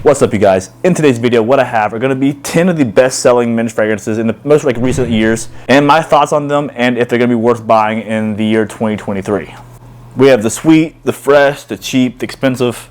What's up, you guys? In today's video, what I have are going to be 10 of the best-selling men's fragrances in the most recent years, and my thoughts on them, and if they're going to be worth buying in the year 2023. We have the sweet, the fresh, the cheap, the expensive,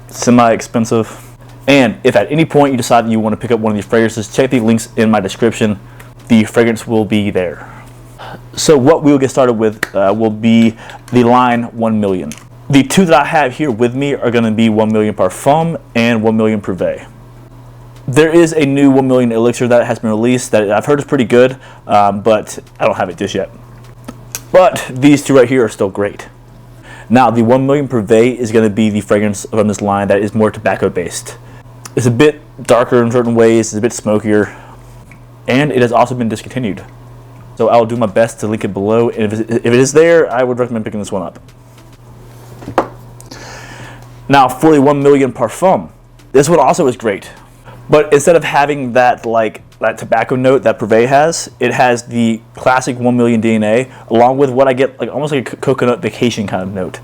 semi-expensive, and if at any point you decide that you want to pick up one of these fragrances, check the links in my description. The fragrance will be there. So what we will get started with will be the line 1 million. The two that I have here with me are going to be 1 million Parfum and 1 million Privé. There is a new 1 million elixir that has been released that I've heard is pretty good, but I don't have it just yet. But these two right here are still great. Now, the 1 million Privé is going to be the fragrance from this line that is more tobacco based. It's a bit darker in certain ways, it's a bit smokier, and it has also been discontinued. So I'll do my best to link it below, and if it is there, I would recommend picking this one up. Now, for the 1 million Parfum, this one also is great, but instead of having that that tobacco note that Privé has, it has the classic 1 million DNA along with what I get almost like a coconut vacation kind of note.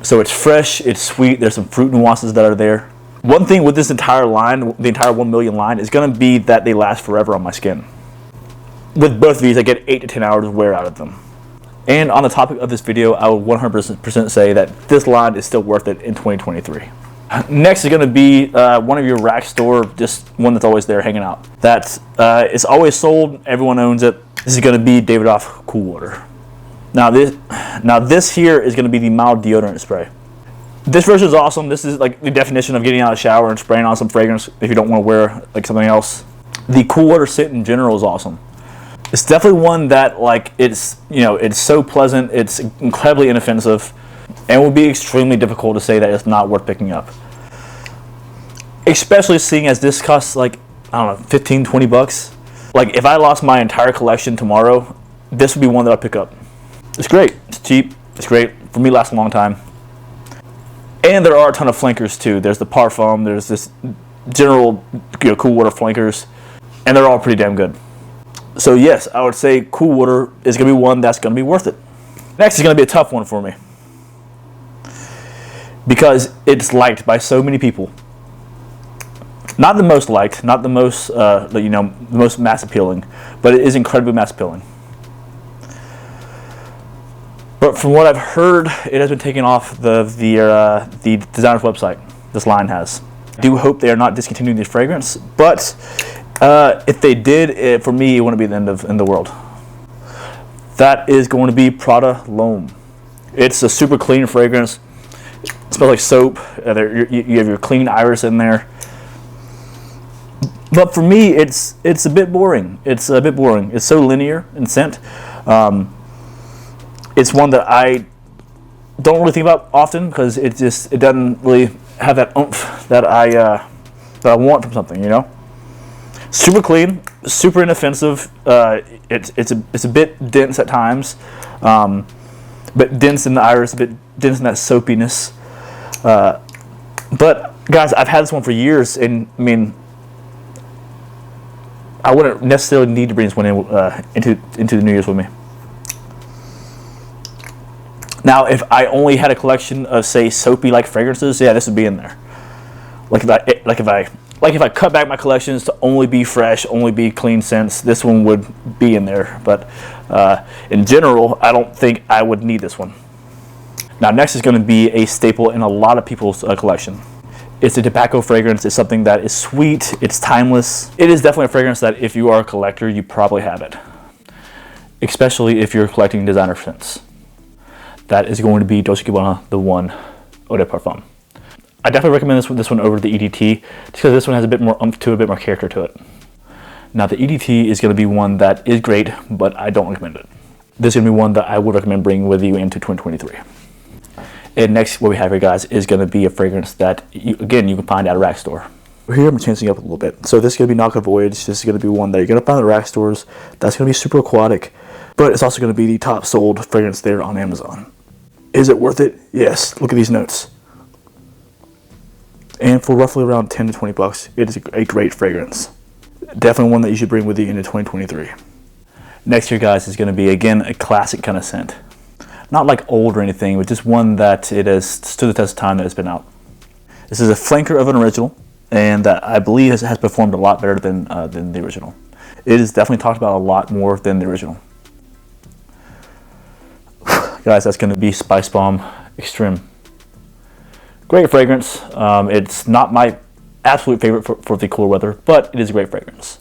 So it's fresh, it's sweet, there's some fruit nuances that are there. One thing with this entire line, the entire 1 million line, is going to be that they last forever on my skin. With both of these, I get 8 to 10 hours of wear out of them. And on the topic of this video, I would 100% say that this line is still worth it in 2023. Next is going to be one of your rack store, just one that's always there hanging out. It's always sold, everyone owns it. This is going to be Davidoff Cool Water. Now this here is going to be the mild deodorant spray. This version is awesome. This is like the definition of getting out of the shower and spraying on some fragrance if you don't want to wear something else. The Cool Water scent in general is awesome. It's definitely one that it's so pleasant, it's incredibly inoffensive, and will be extremely difficult to say that it's not worth picking up. Especially seeing as this costs I don't know, 15, 20 bucks. If I lost my entire collection tomorrow, this would be one that I'd pick up. It's great, it's cheap, it's great. For me, it lasts a long time. And there are a ton of flankers too. There's the Parfum, there's this general Cool Water flankers, and they're all pretty damn good. So yes, I would say Cool Water is going to be one that's going to be worth it. Next is going to be a tough one for me, because it's liked by so many people. Not the most liked, not the most the most mass appealing, but it is incredibly mass appealing. But from what I've heard, it has been taken off the designer's website. This line has. I do hope they are not discontinuing this fragrance, but if they did, for me, it wouldn't be the end of the world. That is going to be Prada L'Homme. It's a super clean fragrance. It smells like soap. You have your clean iris in there. But for me, it's a bit boring. It's a bit boring. It's so linear in scent. It's one that I don't really think about often because it doesn't really have that oomph that I want from something, Super clean, super inoffensive. It's a bit dense at times, but dense in the iris, a bit dense in that soapiness. But guys, I've had this one for years, and I mean, I wouldn't necessarily need to bring this one into the New Year's with me. Now, if I only had a collection of, say, soapy-like fragrances, yeah, this would be in there. If I cut back my collections to only be fresh, only be clean scents, this one would be in there. But in general, I don't think I would need this one. Now, next is going to be a staple in a lot of people's collection. It's a tobacco fragrance. It's something that is sweet. It's timeless. It is definitely a fragrance that if you are a collector, you probably have it. Especially if you're collecting designer scents. That is going to be Dolce & Gabbana, the one Eau de Parfum. I definitely recommend this one over the EDT, just because this one has a bit more oomph to it, a bit more character to it. Now, the EDT is going to be one that is great, but I don't recommend it. This is going to be one that I would recommend bringing with you into 2023. And next, what we have here, guys, is going to be a fragrance that, you can find at a rack store. Here, I'm changing up a little bit. So this is going to be Nocturne Voyage. This is going to be one that you're going to find at rack stores. That's going to be super aquatic, but it's also going to be the top sold fragrance there on Amazon. Is it worth it? Yes. Look at these notes. And for roughly around 10 to 20 bucks, it is a great fragrance. Definitely one that you should bring with you into 2023. Next here, guys, is going to be, again, a classic kind of scent. Not like old or anything, but just one that it has stood the test of time that it's been out. This is a flanker of an original, and that I believe has performed a lot better than the original. It is definitely talked about a lot more than the original. Guys, that's going to be Spice Bomb Extreme. Great fragrance. It's not my absolute favorite for the cooler weather, but it is a great fragrance.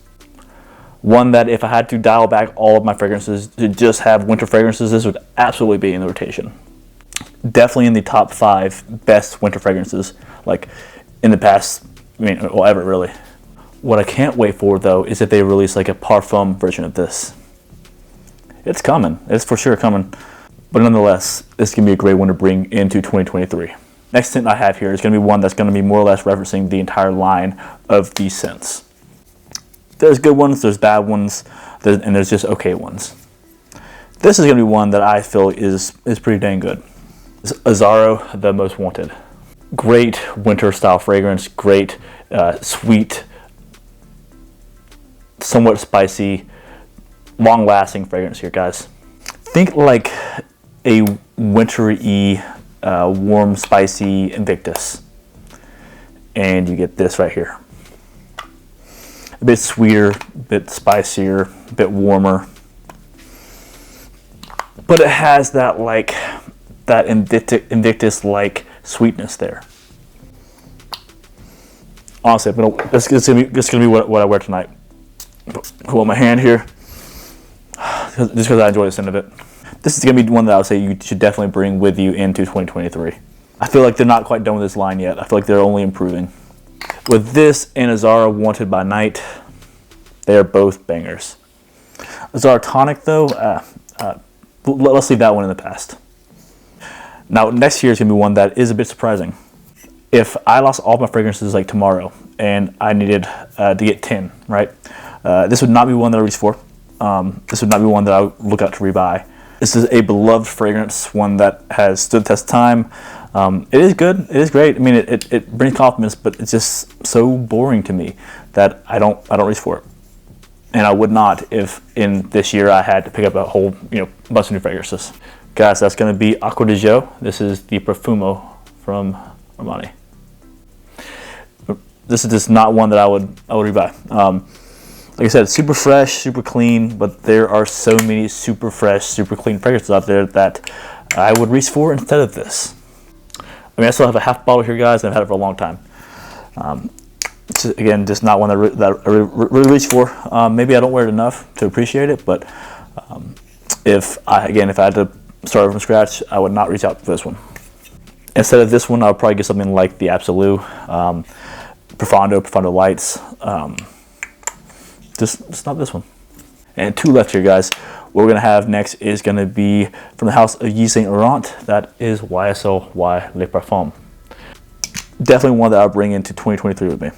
One that if I had to dial back all of my fragrances to just have winter fragrances, this would absolutely be in the rotation. Definitely in the top 5 best winter fragrances, like in the past, well, ever really. What I can't wait for though is if they release like a parfum version of this. It's coming. It's for sure coming. But nonetheless, this can be a great one to bring into 2023. Next scent I have here is going to be one that's going to be more or less referencing the entire line of these scents. There's good ones, there's bad ones, and there's just okay ones. This is going to be one that I feel is pretty dang good. It's Azzaro, The Most Wanted. Great winter style fragrance, great sweet, somewhat spicy, long lasting fragrance here, guys. Think like a wintry, warm, spicy Invictus. And you get this right here. A bit sweeter, a bit spicier, a bit warmer. But it has that Invictus-like sweetness there. Honestly, this is gonna be what I wear tonight. Hold my hand here, just because I enjoy the scent of it. This is gonna be one that I would say you should definitely bring with you into 2023. I feel like they're not quite done with this line yet. I feel like they're only improving. With this and Azzaro Wanted by Night, they are both bangers. Azzaro Tonic though, let's leave that one in the past. Now next year is gonna be one that is a bit surprising. If I lost all my fragrances like tomorrow and I needed to get 10, right? This would not be one that I reach for. This would not be one that I would look out to rebuy. This is a beloved fragrance, one that has stood the test of time. It is good, it is great. I mean, it brings compliments, but it's just so boring to me that I don't reach for it. And I would not if in this year I had to pick up a whole bunch of new fragrances. Guys, that's going to be Acqua di Gio. This is the Profumo from Armani. This is just not one that I would rebuy. Like I said, super fresh, super clean, but there are so many super fresh, super clean fragrances out there that I would reach for instead of this. I mean, I still have a half bottle here, guys, and I've had it for a long time. Again, just not one that I really reach for. Maybe I don't wear it enough to appreciate it, but if I had to start over from scratch, I would not reach out for this one. Instead of this one, I'll probably get something like the Absolute, Profondo Lights. Just not this one. And 2 left here, guys. What we're going to have next is going to be from the house of Yves Saint Laurent. That is YSL Y Le Parfum. Definitely one that I'll bring into 2023 with me.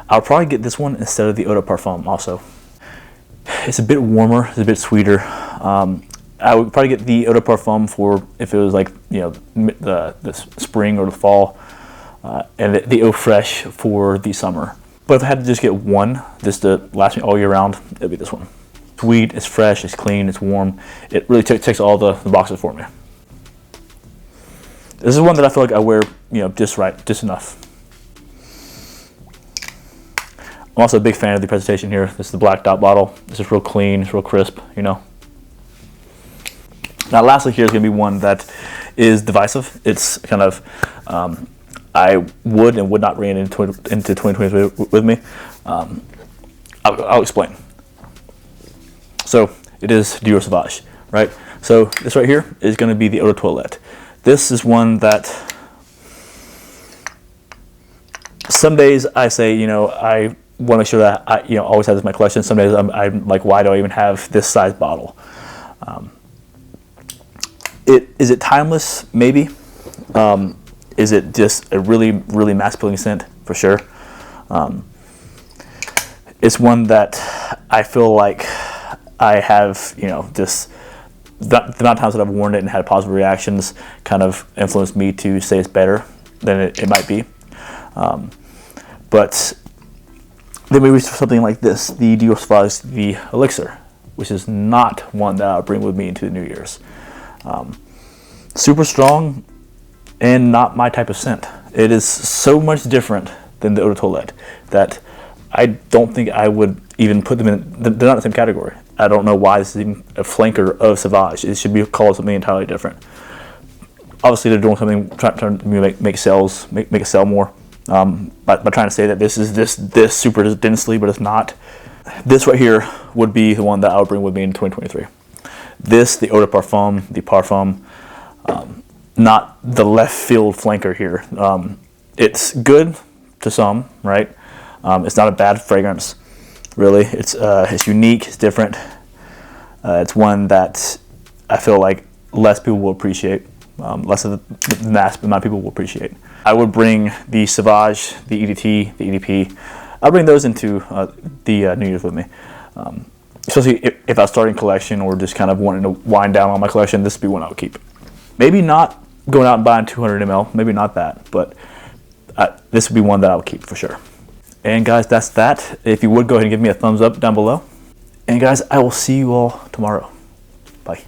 I'll probably get this one instead of the Eau de Parfum also. It's a bit warmer, it's a bit sweeter. I would probably get the Eau de Parfum for if it was like the spring or the fall, and the Eau Fresh for the summer. But if I had to just get one, just to last me all year round, it'd be this one. Sweet, it's fresh, it's clean, it's warm. It really ticks all the boxes for me. This is one that I feel like I wear, just right, just enough. I'm also a big fan of the presentation here. This is the black dot bottle. This is real clean, it's real crisp, Now lastly here is going to be one that is divisive. It's kind of, I would and would not bring it into 2023 with me. I'll explain. So it is Dior Sauvage, right? So this right here is going to be the Eau de Toilette. This is one that some days I say, I want to make sure that I, always have this in my collection. Some days I'm like, why do I even have this size bottle? Is it timeless? Maybe. Is it just a really, really mass-appealing scent? For sure. It's one that I feel like I have, just the amount of times that I've worn it and had positive reactions kind of influenced me to say it's better than it might be. But then we reach something like this, the Dior Sauvage, the Elixir, which is not one that I'll bring with me into the New Year's. Super strong and not my type of scent. It is so much different than the Eau de Toilette that I don't think I would even put them in. They're not in the same category. I don't know why this is even a flanker of Sauvage. It should be called something entirely different. Obviously, they're doing something trying to make sales, make it sell more. By trying to say that this is this super densely, but it's not. This right here would be the one that I would bring with me in 2023. This, the Eau de Parfum, the Parfum, not the left field flanker here. It's good to some, right? It's not a bad fragrance, really. It's unique, it's different. It's one that I feel like less people will appreciate. Less of the mass amount of people will appreciate. I would bring the Sauvage, the EDT, the EDP. I'll bring those into the New Year's with me. Especially if I was starting a collection or just kind of wanting to wind down on my collection, this would be one I would keep. Maybe not going out and buying 200 ml, maybe not that, but this would be one that I would keep for sure. And guys, that's that. If you would, go ahead and give me a thumbs up down below. And guys, I will see you all tomorrow. Bye.